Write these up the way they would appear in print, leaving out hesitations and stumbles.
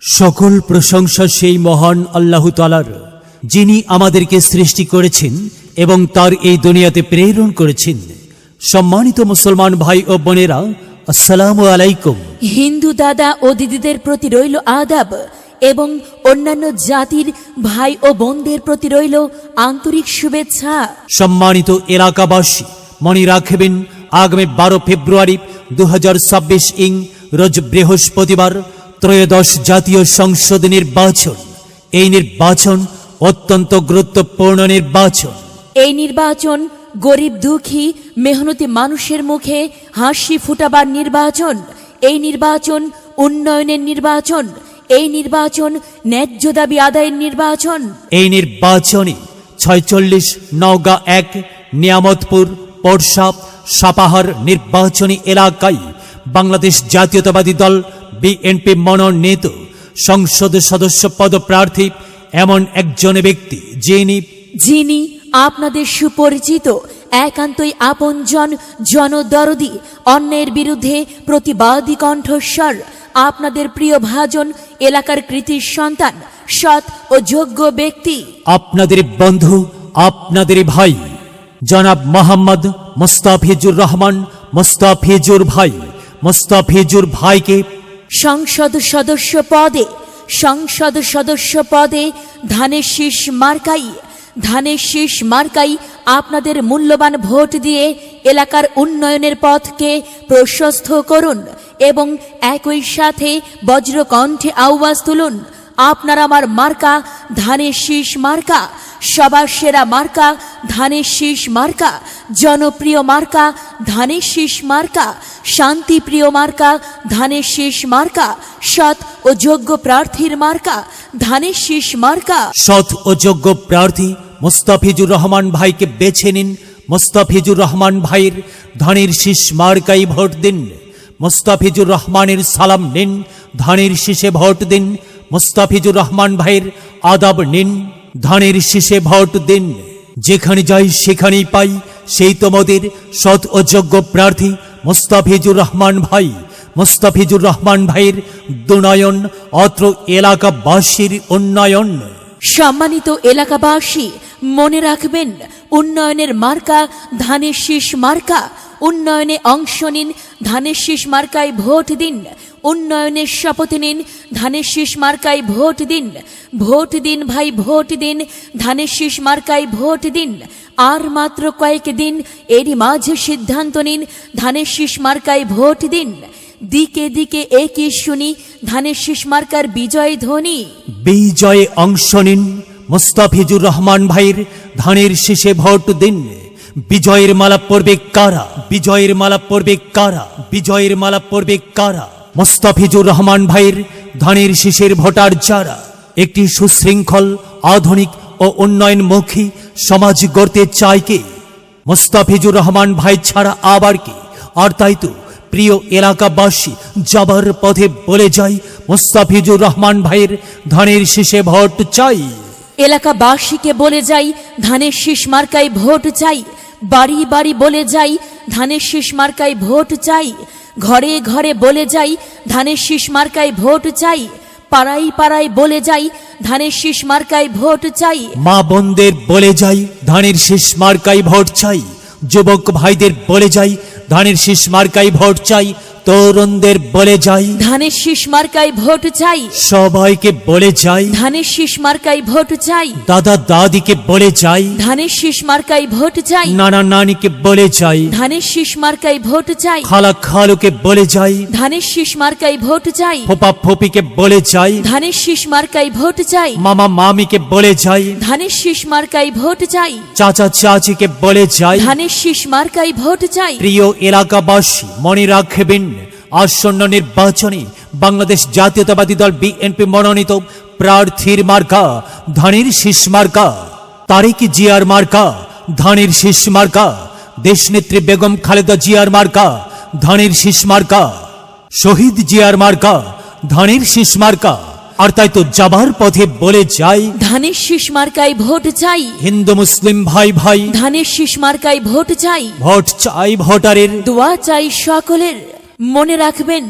সকল প্রশংসা সেই মহান আল্লাহ তাআলার, যিনি আমাদেরকে সৃষ্টি করেছেন এবং তার এই দুনিয়াতে প্রেরণ করেছেন। সম্মানিত মুসলমান ভাই ও বোনেরা, আসসালামু আলাইকুম। হিন্দু দাদা ও দিদিদের প্রতি রইল আদাব এবং অন্যান্য জাতির ভাই ও বোনদের প্রতি রইল আন্তরিক শুভেচ্ছা। সম্মানিত এলাকাবাসী, মনে রাখবেন আগামী 12 ফেব্রুয়ারি 2026 রোজ বৃহস্পতিবার ত্রয়োদশ জাতীয় সংসদ নির্বাচন। এই নির্বাচন অত্যন্ত গুরুত্বপূর্ণ নির্বাচন। এই নির্বাচন গরিব দুঃখী মেহনতি মানুষের মুখে হাসি ফুটাবার নির্বাচন। এই নির্বাচন উন্নয়নের নির্বাচন। এই নির্বাচন ন্যায্য দাবি আদায়ের নির্বাচন। এই নির্বাচনে 46 নওগাঁ 1 নিয়ামতপুর পরশা সাপাহার নির্বাচনী এলাকায় বাংলাদেশ জাতীয়তাবাদী দল বিএনপি মনোনীত সংসদ সদস্য পদপ্রার্থী এমন একজন ব্যক্তি যিনি আপনাদের সুপরিচিত, একান্তই আপনজন, জনদরদি, অন্যের বিরুদ্ধে প্রতিবাদী কণ্ঠস্বর, আপনাদের প্রিয় ভাজন, এলাকার কৃতির সন্তান, সৎ ও যোগ্য ব্যক্তি, আপনাদের বন্ধু, আপনাদের ভাই জনাব মোহাম্মদ মোস্তাফিজুর রহমান মোস্তাফিজুর ভাইকে সংসদ সদস্য পদে ধানের শীষ মার্কাই আপনাদের মূল্যবান ভোট দিয়ে এলাকার উন্নয়নের পথকে প্রশস্ত করুন এবং একই সাথে বজ্রকণ্ঠে আওয়াজ তুলুন, আপনার আমার মার্কা ধানের শীষ মার্কা, সবার সেরা মার্কা ধানের শীষ মার্কা, জনপ্রিয় মার্কা ধানের শীষ মার্কা, শান্তিপ্রিয় মার্কা ধানের শীষ মার্কা, সৎ ও যোগ্য প্রার্থীর মার্কা ধানের শীষ মার্কা। সৎ ও যোগ্য প্রার্থী মোস্তাফিজুর রহমান ভাইকে বেছে নিন। মোস্তাফিজুর রহমান ভাইয়ের ধানের শীষ মার্কাই ভোট দিন। মোস্তাফিজুর রহমানের সালাম নিন, ধানের শীষে ভোট দিন। মোস্তাফিজুর রহমান ভাইয়ের আদাব নিন, ধানের শীষে ভোট দিন। যেখানে যাই সেখানেই পাই সেই তোমাদের সৎ ও যোগ্য প্রার্থী মোস্তাফিজুর রহমান ভাই। মোস্তাফিজুর রহমান ভাইয়ের দুনয়ন, অত্র এলাকাবাসীর উন্নয়ন। সম্মানিত এলাকাবাসী, মনে রাখবেন উন্নয়নের মার্কা ধানের শীষ মার্কা। উন্নয়নে অংশ নিন, ধানের শীষ মার্কায় ভোট দিন। উন্নয়নের শপথ নিন, ধানের শীষ মার্কায় ভোট দিন। ভোট দিন ভাই, ভোট দিন, ধানের শীষ মার্কায় ভোট দিন। আর মাত্র কয়েকদিন, এরই মাঝে সিদ্ধান্ত নিন, ধানের শীষ মার্কায় ভোট দিন। দিকে দিকে একই শুনি ধানের শীষ মার্কার বিজয় ধ্বনি। বিজয়ে অংশ নিন, মোস্তাফিজুর রহমান ভাইয়ের ধানের শীষে ভোট দিন। বিজয়ের মালা পড়বে কারা? বিজয়ের মালা পড়বে কারা? বিজয়ের মালা পড়বে কারা? মোস্তাফিজুর রহমান ভাইয়ের ধানের শীষের ভোটার যারা একটি সুশৃঙ্খল, আধুনিক ও উন্নয়নমুখী সমাজ গড়তে চায় কে? মোস্তাফিজুর রহমান ভাই ছাড়া আবার কে? আর তাই তো প্রিয় এলাকাবাসী, যাবার পথে বলে যাই, মোস্তাফিজুর রহমান ভাইয়ের ধানের শীষে ভোট চাই। এলাকাবাসীকে বলে যাই, ধানের শীষ মার্কায় ভোট চাই। বাড়ি বাড়ি বলে যাই, ধানের শীষ মার্কায় ভোট চাই। ঘরে ঘরে বলে যাই, ধানের শীষ মার্কায় ভোট চাই। পাড়ায় পাড়ায় বলে যাই, ধানের শীষ মার্কায় ভোট চাই। মা বোনদের বলে যাই, ধানের শীষ মার্কায় ভোট চাই। যুবক ভাইদের বলে যাই, ধানের শীষ মার্কায় ভোট চাই। তরুণদের বলে যাই, ধানের শীষ মার্কায় ভোট চাই। সবাইকে বলে যাই, ধানের শীষ মার্কায় ভোট চাই। দাদা দাদিকে বলে যাই, ধানের শীষ মার্কায় ভোট চাই। নানা নানিকে বলে যাই, ধানের শীষ মার্কায় ভোট চাই। খালা খালুকে বলে যাই, ধানের শীষ মার্কায় ভোট চাই। ফোপা ফোপিকে বলে যাই, ধানের শীষ মার্কায় ভোট চাই। মামা মামিকে বলে যাই, ধানের শীষ মার্কায় ভোট চাই। চাচা চাচিকে বলে যাই, ধানের শীষ মার্কায় ভোট চাই। প্রিয় এলাকাবাসী, মনে রাখবেন আসন্ন নির্বাচনে বাংলাদেশ জাতীয়তাবাদী দল বিএনপি মনোনীত প্রার্থীর মার্কা ধানের শীষ মার্কা। তারেক জিয়ার মার্কা ধানের শীষ মার্কা। দেশনেত্রী বেগম খালেদা জিয়ার মার্কা ধানের শীষ মার্কা। শহীদ জিয়ার মার্কা ধানের শীষ মার্কা। আর তাই তো যাবার পথে বলে যাই, ধানের শীষ মার্কায় ভোট চাই। হিন্দু মুসলিম ভাই ভাই, ধানের শীষ মার্কায় ভোট চাই। ভোট চাই ভোটারের, দোয়া চাই সকলের। মনে রাখবেন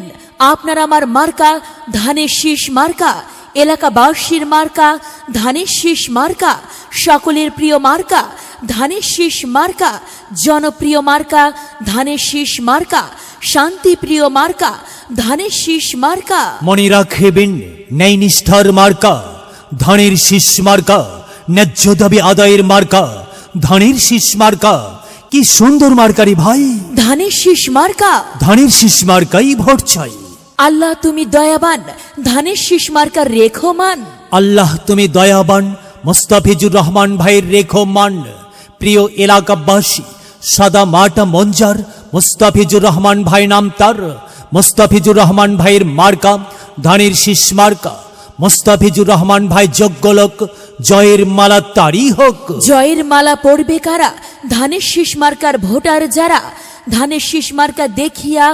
আপনার আমার মার্কা ধানের শীষ মার্কা, এলাকাবাসীর মার্কা ধানের শীষ মার্কা, সকলের প্রিয় মার্কা ধানের শীষ মার্কা, জনপ্রিয় মার্কা ধানের শীষ মার্কা, শান্তিপ্রিয় মার্কা ধানের শীষ মার্কা। মনে রাখবেন, ন্যায় নিষ্ঠার মার্কা ধানের শীষ মার্কা, ন্যায্য দাবি আদায়ের মার্কা ধানের শীষ মার্কা। কি সুন্দর মার্কারি ভাই, ধানের শীষ মার্কা। ধানের শীষ মার্কাই ভোট চাই। আল্লাহ তুমি দয়াবান, ধানের শীষ মার্কার রেখো মান। আল্লাহ তুমি দয়াবান, মোস্তাফিজুর রহমান ভাইয়ের রেখো মান। প্রিয় এলাকাবাসী, সাদা মাটা মঞ্জার মোস্তাফিজুর রহমান ভাই নাম তার। মোস্তাফিজুর রহমান ভাইয়ের মার্কা ধানের শীষ মার্কা। মোস্তাফিজুর রহমান ভাই যোগ্য লোক, জয়ের মালা তারই হোক। জয়ের মালা পড়বে কারা? ধানের শীষ মার্কার ভোটার যারা। ধানের শীষ মার্কা দেখিয়া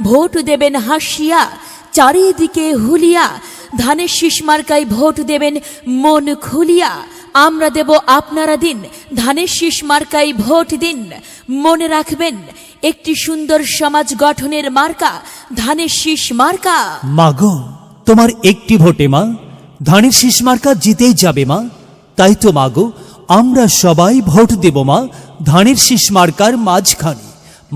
ভোট দেবেন হাসিয়া, চারিদিকে হুলিয়া। ধানের শীষ মার্কায় ভোট দেবেন মন খুলিয়া। আমরা দেব আপনারা দিন, ধানের শীষ মার্কায় ভোট দিন। মনে রাখবেন, একটি সুন্দর সমাজ গঠনের মার্কা ধানের শীষ মার্কা। মাগো, তোমার একটি ভোটে মা ধানের শীষ মার্কা জিতেই যাবে মা। তাই তো মাগো, আমরা সবাই ভোট দেব মা ধানের শীষ মার্কার মাঝখানে।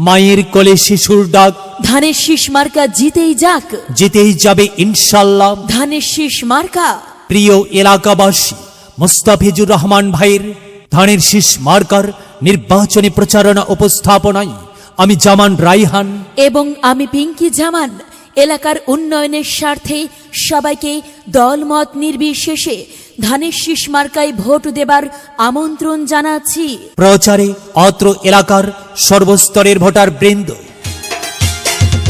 মায়ের কোলে শিশুর ডাক, ধানের শীষ মার্কা জিতেই যাক, জিতেই যাবে ইনশাল্লাহ ধানের শীষ মার্কা। প্রিয় এলাকাবাসী, মোস্তাফিজুর রহমান ভাইয়ের ধানের শীষ মার্কার নির্বাচনী প্রচারণা উপস্থাপনায় আমি জামান রাইহান এবং আমি পিঙ্কি জামান এলাকার উন্নয়নের স্বার্থে সবাইকে দলমত নির্বিশেষে ধানের শীষ মার্কায় ভোট দেবার আমন্ত্রণ জানাচ্ছি। প্রচারে অত্র এলাকার সর্বস্তরের ভোটার বৃন্দ।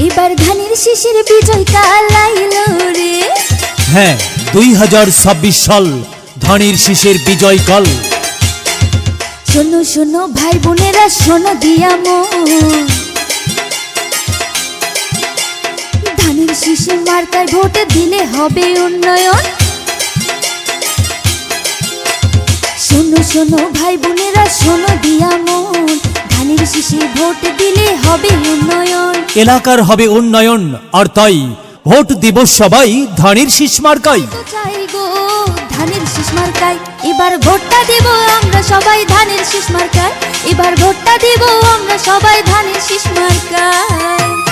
এবার ধানের শীষের বিজয় কাল আইলো রে। হ্যাঁ, 2026 সাল ধানের শীষের বিজয় কাল। শোনো শোনো ভাই বোনেরা, শোনো দিয়া মন, ধানের শীষের মার্কায় ভোট দিলে হবে উন্নয়ন। শোনো শোনো ভাই বোনেরা, শোনো দিয়া মন, ধানের শীষে ভোট দিলে হবে উন্নয়ন। এলাকার হবে উন্নয়ন, আর তাই ভোট দিব সবাই ধানের শীষ মার্কায়। তো চাই গো ধানের শীষ মার্কায়, এবার ভোটটা দেব আমরা সবাই ধানের শীষ মার্কায়। এবার ভোটটা দেব আমরা সবাই ধানের শীষ মার্কায়।